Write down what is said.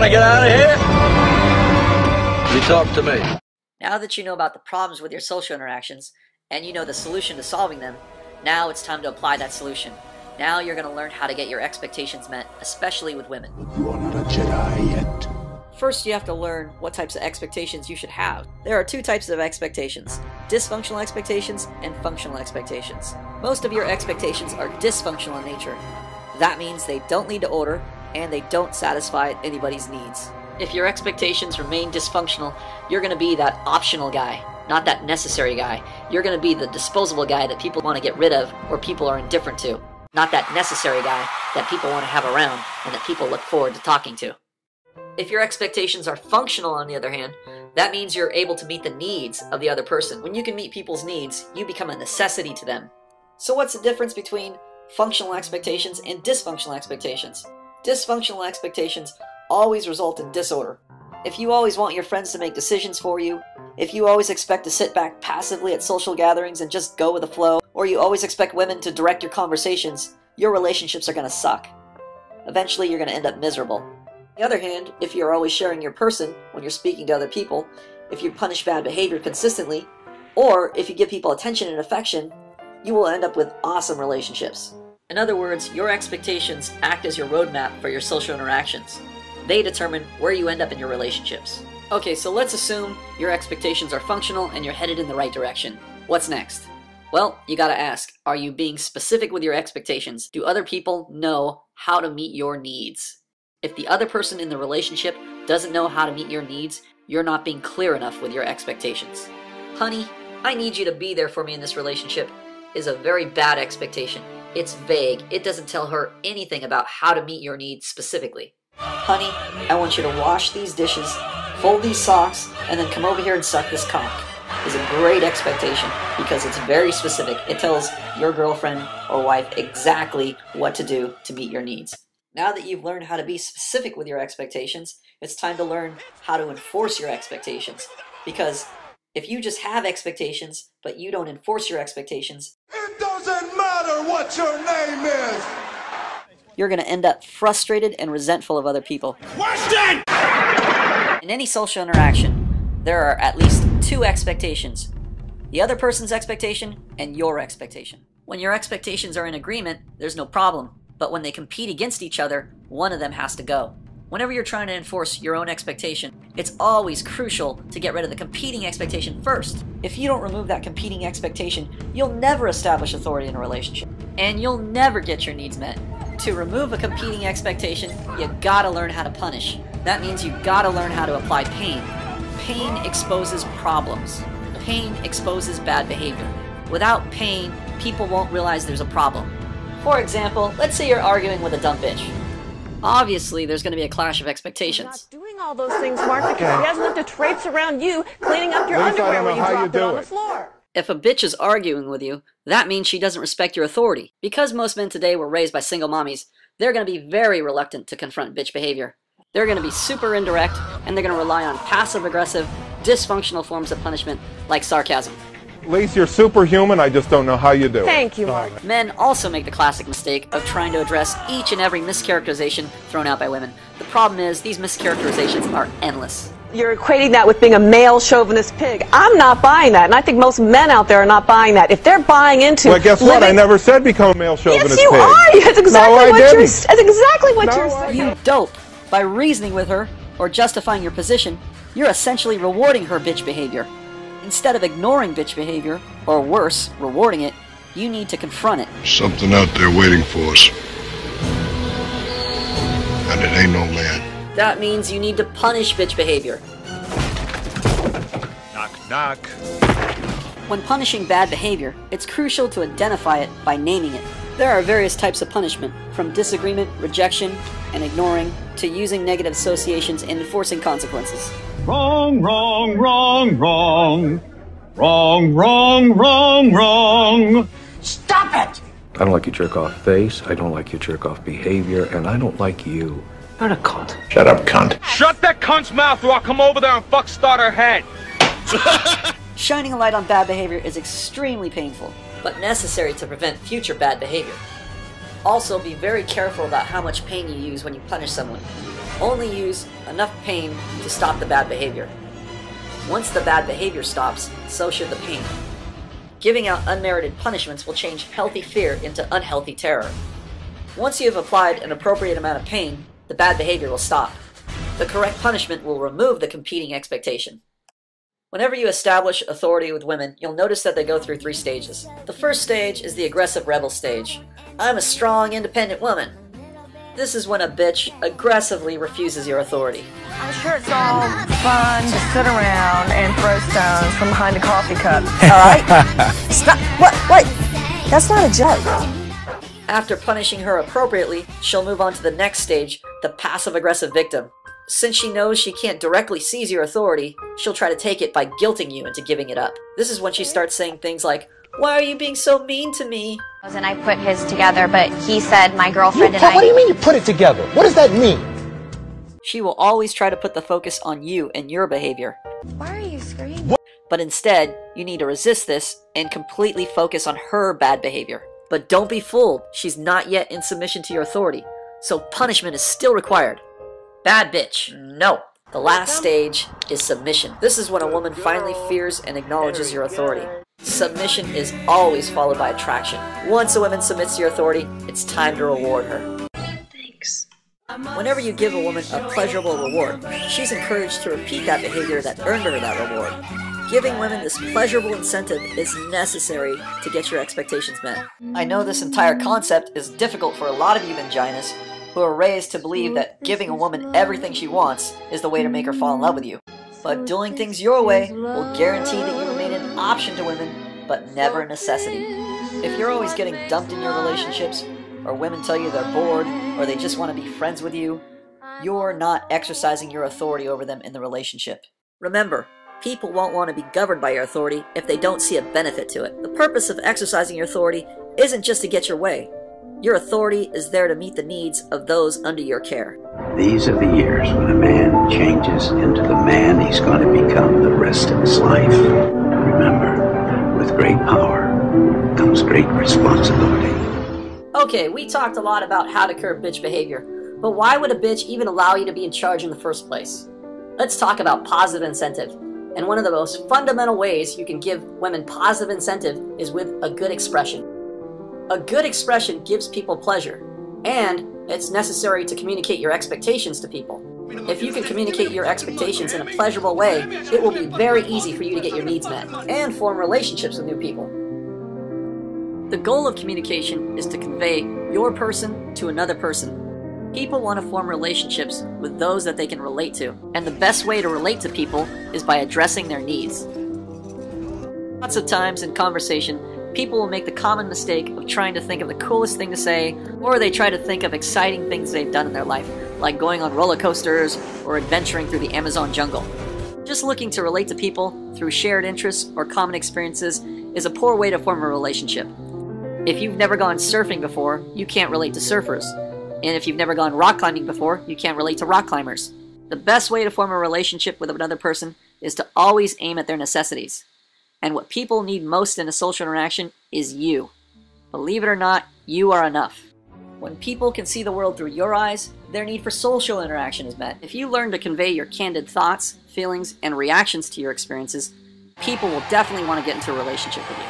want to get out of here? You talk to me. Now that you know about the problems with your social interactions, and you know the solution to solving them, now it's time to apply that solution. Now you're going to learn how to get your expectations met, especially with women. You are not a Jedi yet. First, you have to learn what types of expectations you should have. There are two types of expectations: dysfunctional expectations and functional expectations. Most of your expectations are dysfunctional in nature. That means they don't lead to order, and they don't satisfy anybody's needs. If your expectations remain dysfunctional, you're going to be that optional guy, not that necessary guy. You're going to be the disposable guy that people want to get rid of or people are indifferent to, not that necessary guy that people want to have around and that people look forward to talking to. If your expectations are functional, on the other hand, that means you're able to meet the needs of the other person. When you can meet people's needs, you become a necessity to them. So what's the difference between functional expectations and dysfunctional expectations? Dysfunctional expectations always result in disorder. If you always want your friends to make decisions for you, if you always expect to sit back passively at social gatherings and just go with the flow, or you always expect women to direct your conversations, your relationships are going to suck. Eventually, you're going to end up miserable. On the other hand, if you're always sharing your person when you're speaking to other people, if you punish bad behavior consistently, or if you give people attention and affection, you will end up with awesome relationships. In other words, your expectations act as your roadmap for your social interactions. They determine where you end up in your relationships. Okay, so let's assume your expectations are functional and you're headed in the right direction. What's next? Well, you gotta ask, are you being specific with your expectations? Do other people know how to meet your needs? If the other person in the relationship doesn't know how to meet your needs, you're not being clear enough with your expectations. Honey, I need you to be there for me in this relationship is a very bad expectation. It's vague. It doesn't tell her anything about how to meet your needs specifically. Honey, I want you to wash these dishes, fold these socks, and then come over here and suck this cock. Is a great expectation because it's very specific. It tells your girlfriend or wife exactly what to do to meet your needs. Now that you've learned how to be specific with your expectations, it's time to learn how to enforce your expectations. Because if you just have expectations, but you don't enforce your expectations, It doesn't matter what your name is! you're going to end up frustrated and resentful of other people. Question! In any social interaction, there are at least two expectations: the other person's expectation and your expectation. When your expectations are in agreement, there's no problem. But when they compete against each other, one of them has to go. Whenever you're trying to enforce your own expectation, it's always crucial to get rid of the competing expectation first. If you don't remove that competing expectation, you'll never establish authority in a relationship. And you'll never get your needs met. To remove a competing expectation, you gotta learn how to punish. That means you gotta learn how to apply pain. Pain exposes problems. Pain exposes bad behavior. Without pain, people won't realize there's a problem. For example, let's say you're arguing with a dumb bitch. Obviously, there's going to be a clash of expectations. Not doing all those things, Mark, because he hasn't enough to traipse around you, cleaning up your underwear when you dropped it on the floor. If a bitch is arguing with you, that means she doesn't respect your authority. Because most men today were raised by single mommies, they're going to be very reluctant to confront bitch behavior. They're going to be super indirect, and they're going to rely on passive-aggressive, dysfunctional forms of punishment like sarcasm. Lise, you're superhuman. I just don't know how you do it. Thank you, Mark. Men also make the classic mistake of trying to address each and every mischaracterization thrown out by women. The problem is these mischaracterizations are endless. You're equating that with being a male chauvinist pig. I'm not buying that, and I think most men out there are not buying that. If they're buying into Well, guess what? I never said become a male chauvinist Yes, you pig. are. That's exactly No, I what didn't. that's exactly what No, you're I saying. You dope. By reasoning with her, or justifying your position, you're essentially rewarding her bitch behavior. Instead of ignoring bitch behavior, or worse, rewarding it, you need to confront it. Something out there waiting for us. And it ain't no man. That means you need to punish bitch behavior. Knock, knock. When punishing bad behavior, it's crucial to identify it by naming it. There are various types of punishment, from disagreement, rejection, and ignoring, to using negative associations and enforcing consequences. Wrong, wrong, wrong, wrong. Wrong, wrong, wrong, wrong. Stop it! I don't like your jerk-off face, I don't like your jerk-off behavior, and I don't like you. You're a cunt. Shut up, cunt. Shut that cunt's mouth or I'll come over there and fuck start her head. Shining a light on bad behavior is extremely painful, but necessary to prevent future bad behavior. Also, be very careful about how much pain you use when you punish someone. Only use enough pain to stop the bad behavior. Once the bad behavior stops, so should the pain. Giving out unmerited punishments will change healthy fear into unhealthy terror. Once you have applied an appropriate amount of pain, the bad behavior will stop. The correct punishment will remove the competing expectation. Whenever you establish authority with women, you'll notice that they go through 3 stages. The first stage is the aggressive rebel stage. I'm a strong, independent woman. This is when a bitch aggressively refuses your authority. I'm sure it's all fun to sit around and throw stones from behind a coffee cup. Alright? Stop! What? Wait! That's not a joke. After punishing her appropriately, she'll move on to the next stage, the passive-aggressive victim. Since she knows she can't directly seize your authority, she'll try to take it by guilting you into giving it up. This is when she starts saying things like, "Why are you being so mean to me?" And I put his together, but he said my girlfriend and I... What do you mean you put it together? What does that mean? She will always try to put the focus on you and your behavior. Why are you screaming? But instead, you need to resist this and completely focus on her bad behavior. But don't be fooled, she's not yet in submission to your authority, so punishment is still required. Bad bitch, no. The last stage is submission. This is when a woman finally fears and acknowledges your authority. Submission is always followed by attraction. Once a woman submits to your authority, it's time to reward her. Thanks. Whenever you give a woman a pleasurable reward, she's encouraged to repeat that behavior that earned her that reward. Giving women this pleasurable incentive is necessary to get your expectations met. I know this entire concept is difficult for a lot of you vaginas who are raised to believe that giving a woman everything she wants is the way to make her fall in love with you. But doing things your way will guarantee that you remain an option to women, but never a necessity. If you're always getting dumped in your relationships, or women tell you they're bored, or they just want to be friends with you, you're not exercising your authority over them in the relationship. Remember, people won't want to be governed by your authority if they don't see a benefit to it. The purpose of exercising your authority isn't just to get your way. Your authority is there to meet the needs of those under your care. These are the years when a man changes into the man he's going to become the rest of his life. Remember, with great power comes great responsibility. Okay, we talked a lot about how to curb bitch behavior, but why would a bitch even allow you to be in charge in the first place? Let's talk about positive incentive. And one of the most fundamental ways you can give women positive incentive is with a good expression. A good expression gives people pleasure, and it's necessary to communicate your expectations to people. If you can communicate your expectations in a pleasurable way, it will be very easy for you to get your needs met and form relationships with new people. The goal of communication is to convey your person to another person. People want to form relationships with those that they can relate to, and the best way to relate to people is by addressing their needs. Lots of times in conversation, people will make the common mistake of trying to think of the coolest thing to say, or they try to think of exciting things they've done in their life, like going on roller coasters or adventuring through the Amazon jungle. Just looking to relate to people through shared interests or common experiences is a poor way to form a relationship. If you've never gone surfing before, you can't relate to surfers. And if you've never gone rock climbing before, you can't relate to rock climbers. The best way to form a relationship with another person is to always aim at their necessities. And what people need most in a social interaction is you. Believe it or not, you are enough. When people can see the world through your eyes, their need for social interaction is met. If you learn to convey your candid thoughts, feelings, and reactions to your experiences, people will definitely want to get into a relationship with you.